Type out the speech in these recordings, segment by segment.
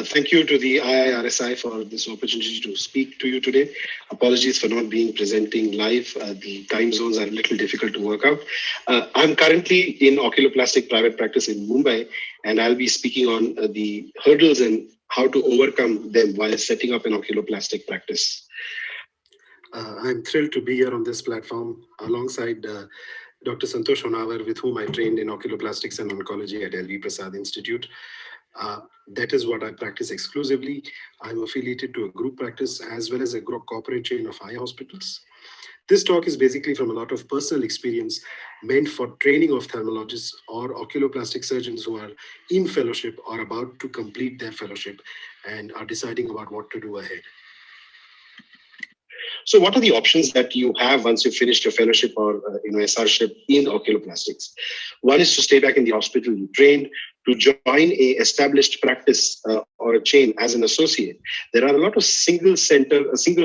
Thank you to the IIRSI for this opportunity to speak to you today. Apologies for not being presenting live. The time zones are a little difficult to work out. I'm currently in oculoplastic private practice in Mumbai, and I'll be speaking on the hurdles and how to overcome them while setting up an oculoplastic practice. I'm thrilled to be here on this platform alongside Dr. Santosh Honavar, with whom I trained in oculoplastics and oncology at LV Prasad Institute. That is what I practice exclusively. I'm affiliated to a group practice as well as a corporate chain of eye hospitals. This talk is basically from a lot of personal experience meant for training of ophthalmologists or oculoplastic surgeons who are in fellowship or about to complete their fellowship and are deciding about what to do ahead. So what are the options that you have once you finished your fellowship or SRship in oculoplastics? One is to stay back in the hospital you trained, to join a established practice or a chain as an associate. There are a lot of single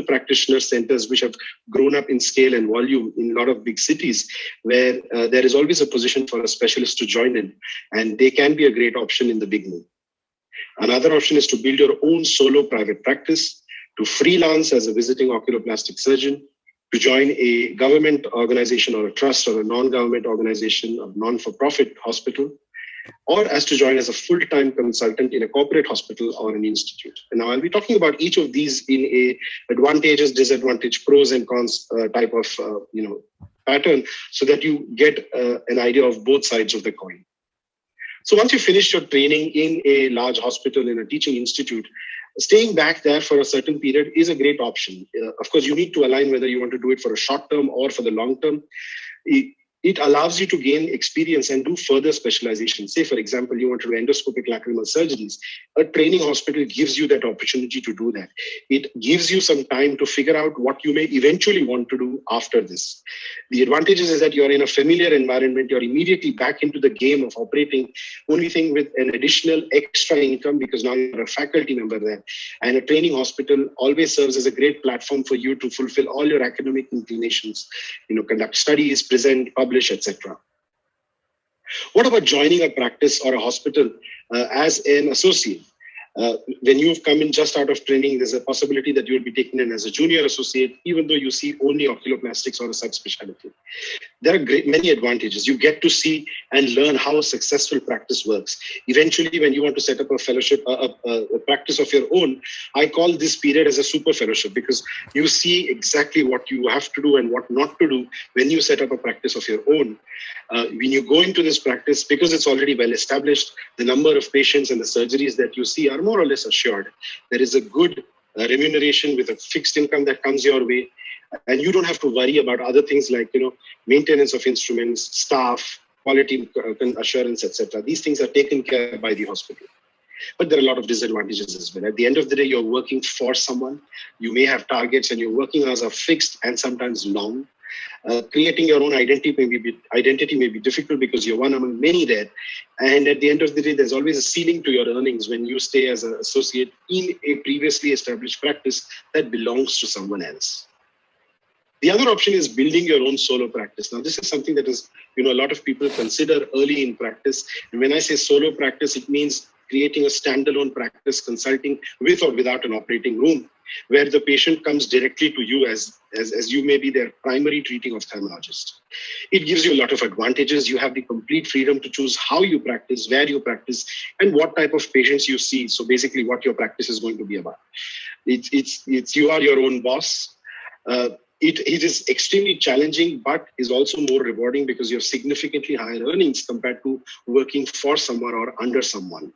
practitioner centers which have grown up in scale and volume in a lot of big cities where there is always a position for a specialist to join in, and they can be a great option in the beginning. Another option is to build your own solo private practice, to freelance as a visiting oculoplastic surgeon, to join a government organization or a trust or a non-government organization, a non-for-profit hospital, or as to join as a full-time consultant in a corporate hospital or an institute. And now I'll be talking about each of these in a advantages, disadvantage, pros and cons type of pattern, so that you get an idea of both sides of the coin. So once you finish your training in a large hospital, in a teaching institute, staying back there for a certain period is a great option. Of course, you need to align whether you want to do it for a short term or for the long term. It allows you to gain experience and do further specialization. Say, for example, you want to do endoscopic lacrimal surgeries. A training hospital gives you that opportunity to do that. It gives you some time to figure out what you may eventually want to do after this. The advantages is that you're in a familiar environment. You're immediately back into the game of operating, only thing with an additional extra income because now you're a faculty member there. And a training hospital always serves as a great platform for you to fulfill all your academic inclinations, conduct studies, present, publish, etc. What about joining a practice or a hospital as an associate? When you've come in just out of training, there's a possibility that you'll be taken in as a junior associate, even though you see only oculoplastics or a subspecialty. There are many advantages. You get to see and learn how a successful practice works. Eventually, when you want to set up a fellowship, a practice of your own, I call this period as a super fellowship because you see exactly what you have to do and what not to do when you set up a practice of your own. When you go into this practice, because it's already well established, the number of patients and the surgeries that you see are more or less assured. There is a good remuneration with a fixed income that comes your way. And you don't have to worry about other things like, maintenance of instruments, staff, quality assurance, etc. These things are taken care of by the hospital. But there are a lot of disadvantages as well. At the end of the day, you're working for someone. You may have targets and your working hours are fixed and sometimes long. Creating your own identity may be difficult because you're one among many there. And at the end of the day, there's always a ceiling to your earnings when you stay as an associate in a previously established practice that belongs to someone else. The other option is building your own solo practice. Now, this is something that is, a lot of people consider early in practice. And when I say solo practice, it means creating a standalone practice, consulting with or without an operating room, where the patient comes directly to you as you may be their primary treating ophthalmologist. It gives you a lot of advantages. You have the complete freedom to choose how you practice, where you practice, and what type of patients you see. So basically what your practice is going to be about. It's you are your own boss. It is extremely challenging, but is also more rewarding because you have significantly higher earnings compared to working for someone or under someone.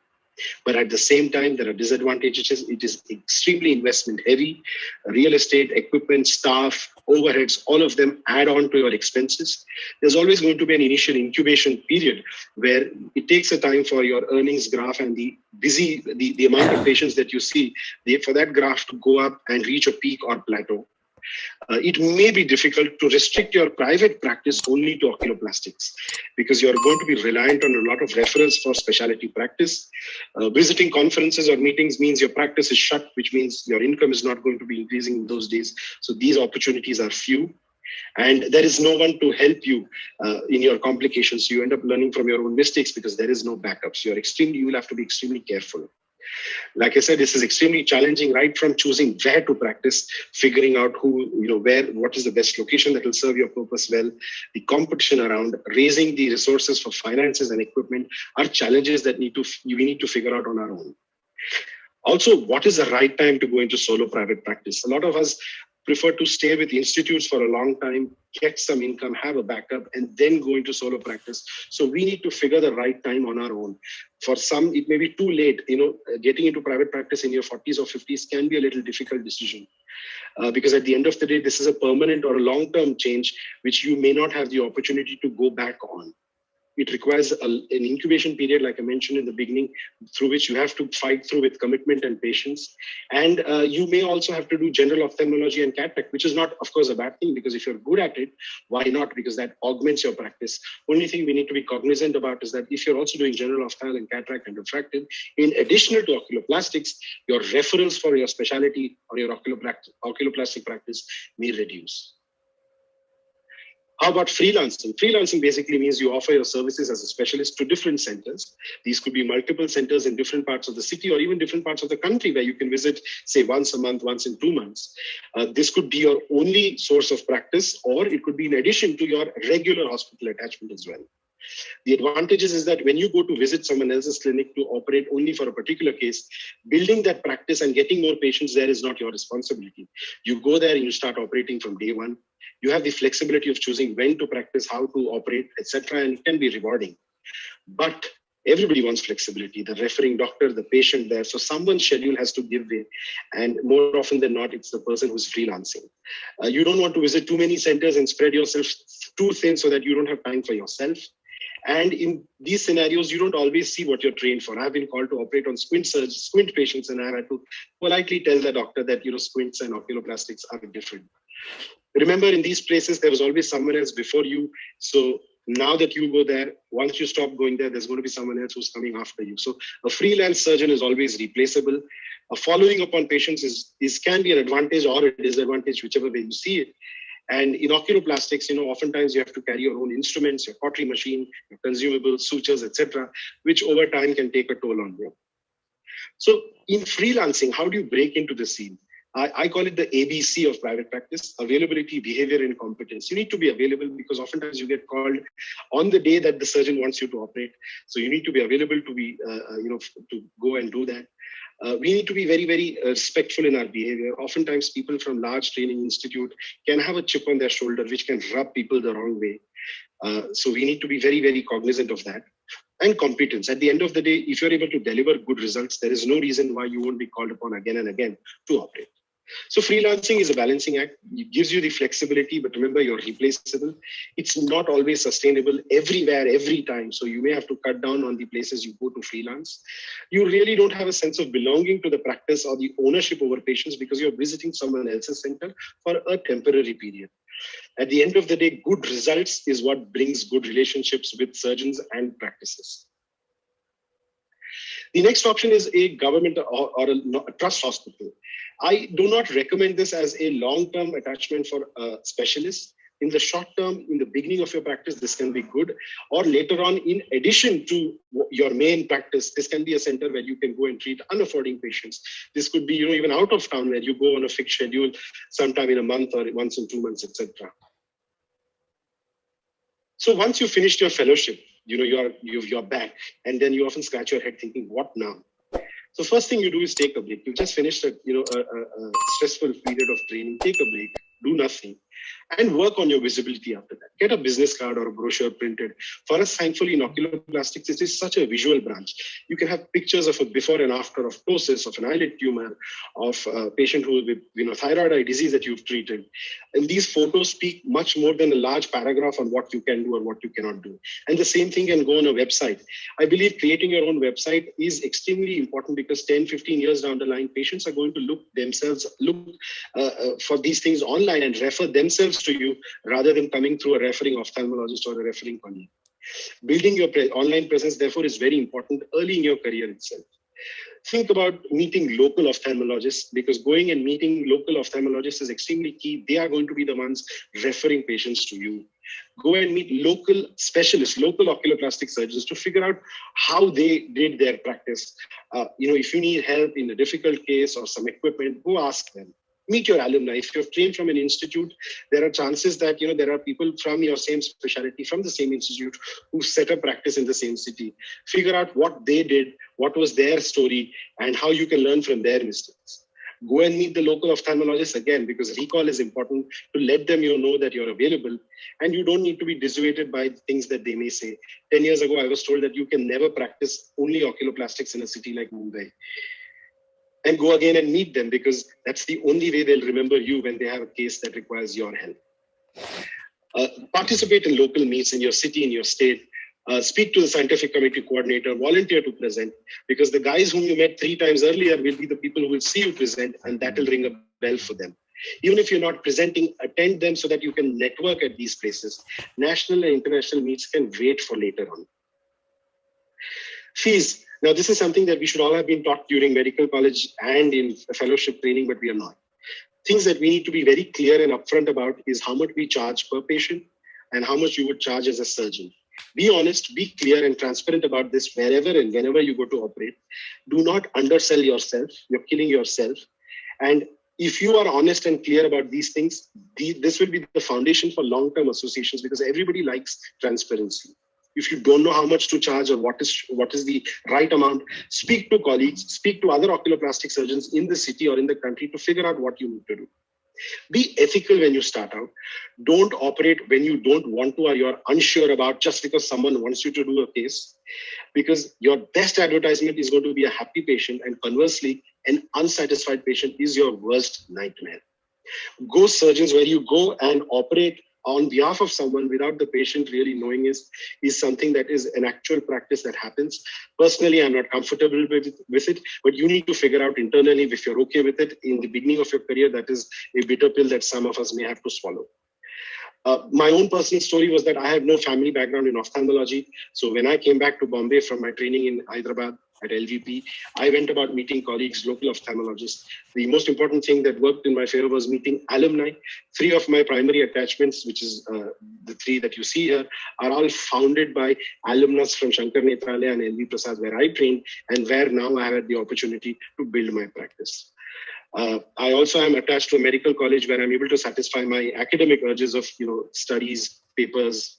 But at the same time, there are disadvantages. It is extremely investment heavy. Real estate, equipment, staff, overheads, all of them add on to your expenses. There's always going to be an initial incubation period where it takes a time for your earnings graph and the amount of patients that you see, for that graph to go up and reach a peak or plateau. It may be difficult to restrict your private practice only to oculoplastics because you're going to be reliant on a lot of referrals for specialty practice. Visiting conferences or meetings means your practice is shut, which means your income is not going to be increasing in those days. So these opportunities are few. And there is no one to help you in your complications. You end up learning from your own mistakes because there is no backup. So you will have to be extremely careful. Like I said, this is extremely challenging, right from choosing where to practice, figuring out what is the best location that will serve your purpose well, the competition around, raising the resources for finances and equipment are challenges that we need to figure out on our own. Also, what is the right time to go into solo private practice? A lot of us prefer to stay with institutes for a long time, get some income, have a backup, and then go into solo practice. So we need to figure the right time on our own. For some, it may be too late. Getting into private practice in your 40s or 50s can be a little difficult decision. Because at the end of the day, this is a permanent or a long-term change, which you may not have the opportunity to go back on. It requires an incubation period, like I mentioned in the beginning, through which you have to fight through with commitment and patience. And you may also have to do general ophthalmology and cataract, which is not, of course, a bad thing, because if you're good at it, why not? Because that augments your practice. Only thing we need to be cognizant about is that if you're also doing general ophthalmology and cataract and refractive, in addition to oculoplastics, your referrals for your specialty or your oculoplastic practice may reduce. How about freelancing? Freelancing basically means you offer your services as a specialist to different centers. These could be multiple centers in different parts of the city or even different parts of the country where you can visit, say, once a month, once in 2 months. This could be your only source of practice, or it could be in addition to your regular hospital attachment as well. The advantages is that when you go to visit someone else's clinic to operate only for a particular case, building that practice and getting more patients there is not your responsibility. You go there and you start operating from day one. You have the flexibility of choosing when to practice, how to operate, etc., and it can be rewarding. But everybody wants flexibility, the referring doctor, the patient there. So someone's schedule has to give way. And more often than not, it's the person who's freelancing. You don't want to visit too many centers and spread yourself too thin so that you don't have time for yourself. And in these scenarios, you don't always see what you're trained for. I've been called to operate on squint patients, and I had to politely tell the doctor that, squints and oculoplastics are different. Remember, in these places, there was always someone else before you. So now that you go there, once you stop going there, there's going to be someone else who's coming after you. So a freelance surgeon is always replaceable. Following up on patients can be an advantage or a disadvantage, whichever way you see it. And in oculoplastics, oftentimes you have to carry your own instruments, your cautery machine, your consumables, sutures, etc., which over time can take a toll on you. So in freelancing, how do you break into the scene? I call it the ABC of private practice: availability, behavior, and competence. You need to be available because oftentimes you get called on the day that the surgeon wants you to operate. So you need to be available to be, to go and do that. We need to be very, very respectful in our behavior. Oftentimes people from large training institute can have a chip on their shoulder, which can rub people the wrong way. So we need to be very, very cognizant of that. And competence. At the end of the day, if you're able to deliver good results, there is no reason why you won't be called upon again and again to operate. So freelancing is a balancing act. It gives you the flexibility, but remember, you're replaceable. It's not always sustainable everywhere, every time. So you may have to cut down on the places you go to freelance. You really don't have a sense of belonging to the practice or the ownership over patients because you're visiting someone else's center for a temporary period. At the end of the day, good results is what brings good relationships with surgeons and practices. The next option is a government or a trust hospital. I do not recommend this as a long-term attachment for specialists. In the short term, in the beginning of your practice, this can be good. Or later on, in addition to your main practice, this can be a center where you can go and treat unaffording patients. This could be, even out of town where you go on a fixed schedule sometime in a month or once in 2 months, etc. So once you finished your fellowship, you're back, and then you often scratch your head thinking, what now? So first thing you do is take a break. You've just finished a stressful period of training. Take a break, do nothing, and work on your visibility after that. Get a business card or a brochure printed. For us, thankfully, in oculoplastics, it is such a visual branch. You can have pictures of a before and after of ptosis, of an eyelid tumor, of a patient who with thyroid eye disease that you've treated. And these photos speak much more than a large paragraph on what you can do or what you cannot do. And the same thing can go on a website. I believe creating your own website is extremely important because 10, 15 years down the line, patients are going to look for these things online and refer themselves to you rather than coming through a referring ophthalmologist or a referring colleague. Building your online presence, therefore, is very important early in your career itself. Think about meeting local ophthalmologists, because going and meeting local ophthalmologists is extremely key. They are going to be the ones referring patients to you. Go and meet local specialists, local oculoplastic surgeons to figure out how they did their practice. If you need help in a difficult case or some equipment, go ask them. Meet your alumni. If you're trained from an institute, there are chances that there are people from your same specialty, from the same institute, who set up practice in the same city. Figure out what they did, what was their story, and how you can learn from their mistakes. Go and meet the local ophthalmologist again, because recall is important to let them know that you're available, and you don't need to be dissuaded by things that they may say. 10 years ago, I was told that you can never practice only oculoplastics in a city like Mumbai. And go again and meet them, because that's the only way they'll remember you when they have a case that requires your help. Participate in local meets in your city, in your state. Speak to the scientific committee coordinator, volunteer to present, because the guys whom you met 3 times earlier will be the people who will see you present, and that will ring a bell for them. Even if you're not presenting, attend them so that you can network at these places. National and international meets can wait for later on. Fees. Now, this is something that we should all have been taught during medical college and in fellowship training, but we are not. Things that we need to be very clear and upfront about is how much we charge per patient and how much you would charge as a surgeon. Be honest, be clear and transparent about this wherever and whenever you go to operate. Do not undersell yourself. You're killing yourself. And if you are honest and clear about these things, this will be the foundation for long-term associations, because everybody likes transparency. If you don't know how much to charge or what is the right amount, speak to colleagues, speak to other oculoplastic surgeons in the city or in the country to figure out what you need to do. Be ethical when you start out. Don't operate when you don't want to or you're unsure about just because someone wants you to do a case, because your best advertisement is going to be a happy patient, and conversely, an unsatisfied patient is your worst nightmare. Go surgeons where you go and operate on behalf of someone without the patient really knowing is something that is an actual practice that happens. Personally, I'm not comfortable with it, but you need to figure out internally if you're okay with it. In the beginning of your career, that is a bitter pill that some of us may have to swallow. My own personal story was that I have no family background in ophthalmology. So when I came back to Bombay from my training in Hyderabad at LVP, I went about meeting colleagues, local ophthalmologists. The most important thing that worked in my favor was meeting alumni. 3 of my primary attachments, which is the 3 that you see here, are all founded by alumnus from Shankar Nethralaya and LV Prasad, where I trained and where now I had the opportunity to build my practice. I also am attached to a medical college where I'm able to satisfy my academic urges of, studies, papers,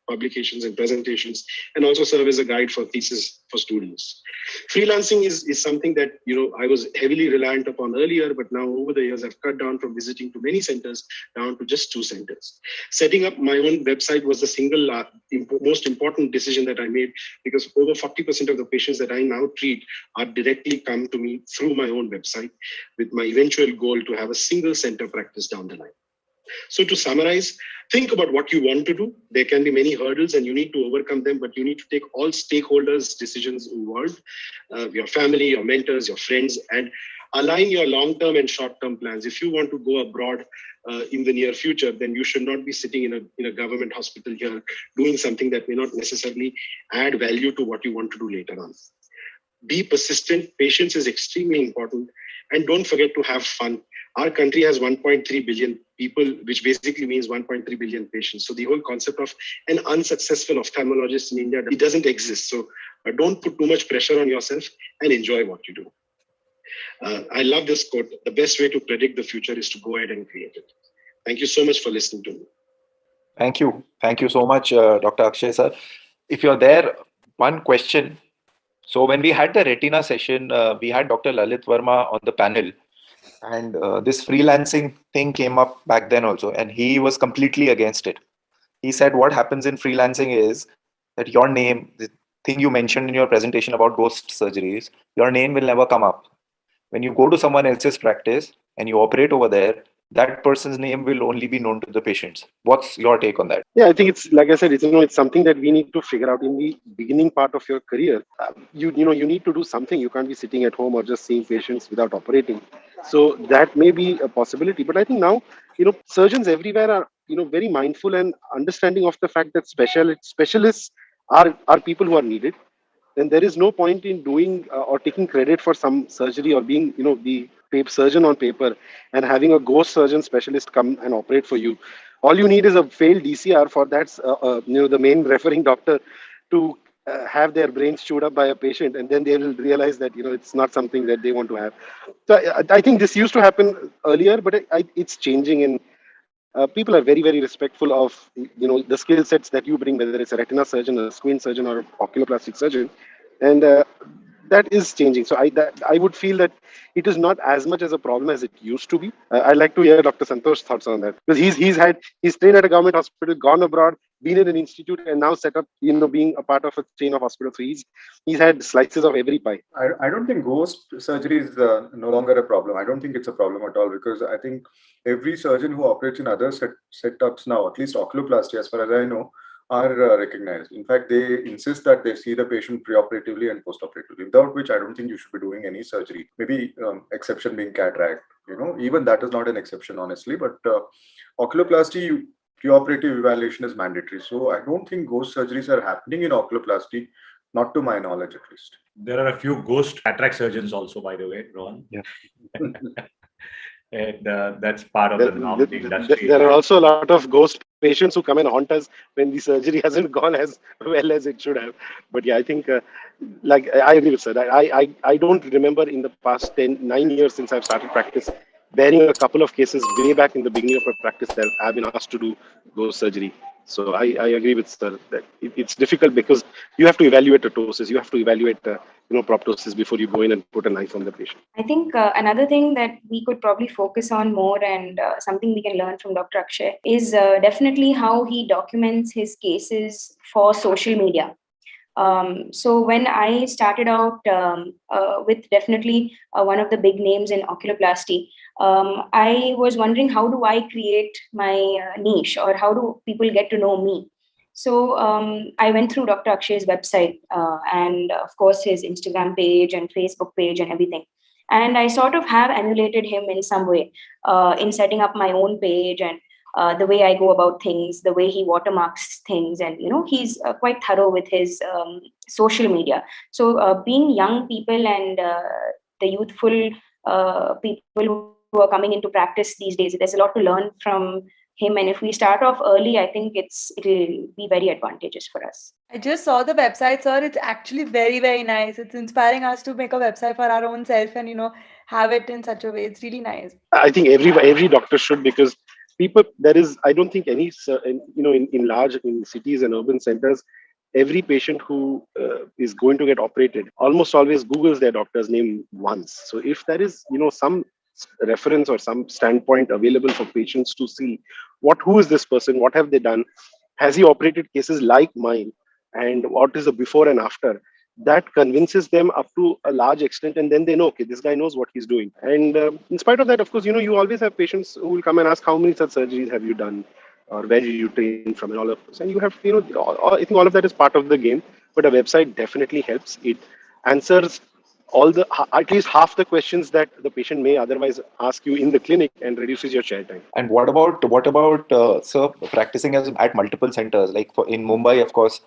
publications, and presentations, and also serve as a guide for thesis for students. Freelancing is something that, I was heavily reliant upon earlier, but now over the years, I've cut down from visiting to many centers down to just 2 centers. Setting up my own website was the single most important decision that I made, because over 40% of the patients that I now treat are directly come to me through my own website, with my eventual goal to have a single center practice down the line. So to summarize, think about what you want to do. There can be many hurdles and you need to overcome them, but you need to take all stakeholders' decisions involved, your family, your mentors, your friends, and align your long-term and short-term plans. If you want to go abroad in the near future, then you should not be sitting in a government hospital here doing something that may not necessarily add value to what you want to do later on. Be persistent. Patience is extremely important. And don't forget to have fun. Our country has 1.3 billion people, which basically means 1.3 billion patients. So the whole concept of an unsuccessful ophthalmologist in India, it doesn't exist. So don't put too much pressure on yourself and enjoy what you do. I love this quote. The best way to predict the future is to go ahead and create it. Thank you so much for listening to me. Thank you. Thank you so much, Dr. Akshay sir. If you're there, one question. So when we had the retina session, we had Dr. Lalit Verma on the panel. And this freelancing thing came up back then also, and he was completely against it. He said what happens in freelancing is that your name, the thing you mentioned in your presentation about ghost surgeries, your name will never come up. When you go to someone else's practice and you operate over there, that person's name will only be known to the patients. What's your take on that? Yeah, I think it's, like I said, it's something that we need to figure out in the beginning part of your career. You need to do something. You can't be sitting at home or just seeing patients without operating. So that may be a possibility. But I think now, surgeons everywhere are, very mindful and understanding of the fact that specialists are people who are needed. Then there is no point in doing or taking credit for some surgery or being, the surgeon on paper and having a ghost surgeon specialist come and operate for you. All you need is a failed DCR for that, the main referring doctor to have their brains chewed up by a patient, and then they will realize that it's not something that they want to have. So I think this used to happen earlier, but it's changing, and people are very, very respectful of the skill sets that you bring, whether it's a retina surgeon, a squint surgeon, or a oculoplastic surgeon, and that is changing. So I would feel that it is not as much as a problem as it used to be. I'd like to hear Dr. Santosh's thoughts on that, because he's trained at a government hospital, gone abroad, been in an institute, and now set up, being a part of a chain of hospitals. So he's had slices of every pie. I don't think ghost surgery is no longer a problem. I don't think it's a problem at all, because I think every surgeon who operates in other setups now, at least oculoplasty, as far as I know, are recognized. In fact, they insist that they see the patient preoperatively and postoperatively, without which I don't think you should be doing any surgery. Maybe exception being cataract, even that is not an exception, honestly. But oculoplasty, preoperative evaluation is mandatory. So I don't think ghost surgeries are happening in oculoplasty, not to my knowledge at least. There are a few ghost cataract surgeons also, by the way, Rohan. Yeah. And that's part of the norm of the industry. There are also a lot of ghost patients who come and haunt us when the surgery hasn't gone as well as it should have. But yeah, I think, I agree with sir. I don't remember in the past 9 years since I've started practice, bearing a couple of cases way back in the beginning of my practice that I've been asked to do ghost surgery. So I agree with sir that it's difficult, because you have to evaluate the ptosis, you have to evaluate proptosis before you go in and put a knife on the patient. I think another thing that we could probably focus on more, and something we can learn from Dr. Akshay, is definitely how he documents his cases for social media. So when I started out with definitely one of the big names in oculoplasty, I was wondering, how do I create my niche, or how do people get to know me? So I went through Dr. Akshay's website and of course his Instagram page and Facebook page and everything. And I sort of have emulated him in some way in setting up my own page, and the way I go about things, the way he watermarks things, and he's quite thorough with his social media. So being young people and the youthful people who are coming into practice these days, there's a lot to learn from him, and if we start off early, I think it'll be very advantageous for us. I just saw the website, sir. It's actually very, very nice. It's inspiring us to make a website for our own self and have it in such a way. It's really nice. I think every doctor should, because I don't think any in large cities and urban centers, every patient who is going to get operated almost always Googles their doctor's name once. So if there is some reference or some standpoint available for patients to see who is this person, what have they done, has he operated cases like mine, and what is the before and after, that convinces them up to a large extent, and then they know, okay, this guy knows what he's doing. And in spite of that, of course, you always have patients who will come and ask, how many such surgeries have you done, or where did you train from, and all of this. And you have, I think all of that is part of the game, but a website definitely helps. It answers at least half the questions that the patient may otherwise ask you in the clinic, and reduces your chair time. And what about sir, practicing at multiple centers, like in Mumbai, of course,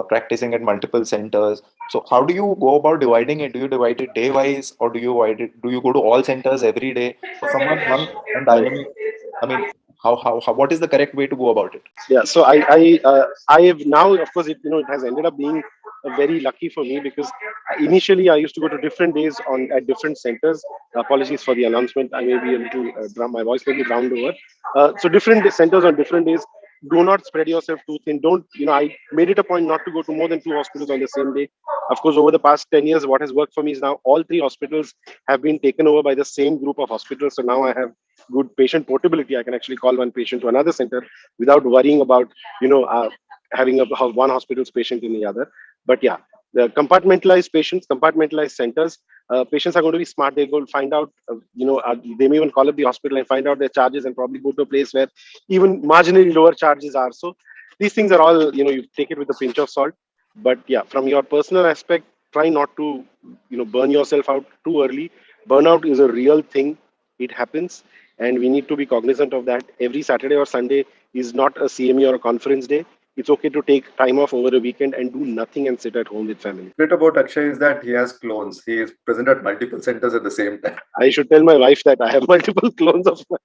practicing at multiple centers. So how do you go about dividing it? Do you divide it day wise, or do you go to all centers every day? For someone one dynamic, I mean, how what is the correct way to go about it? Yeah, so I have now, of course, it has ended up being very lucky for me, because initially I used to go to different days at different centers. Apologies for the announcement. I may be a little my voice may be drowned over. So different centers on different days. Do not spread yourself too thin. Don't, I made it a point not to go to more than 2 hospitals on the same day. Of course, over the past 10 years, what has worked for me is now all 3 hospitals have been taken over by the same group of hospitals. So now I have good patient portability. I can actually call one patient to another center without worrying about, having one hospital's patient in the other. But yeah, the compartmentalized patients, compartmentalized centers, patients are going to be smart. They go find out, they may even call up the hospital and find out their charges, and probably go to a place where even marginally lower charges are. So these things are all, you take it with a pinch of salt. But yeah, from your personal aspect, try not to, burn yourself out too early. Burnout is a real thing. It happens, and we need to be cognizant of that. Every Saturday or Sunday is not a CME or a conference day. It's okay to take time off over a weekend and do nothing and sit at home with family. The bit about Akshay is that he has clones. He is present at multiple centers at the same time. I should tell my wife that I have multiple clones of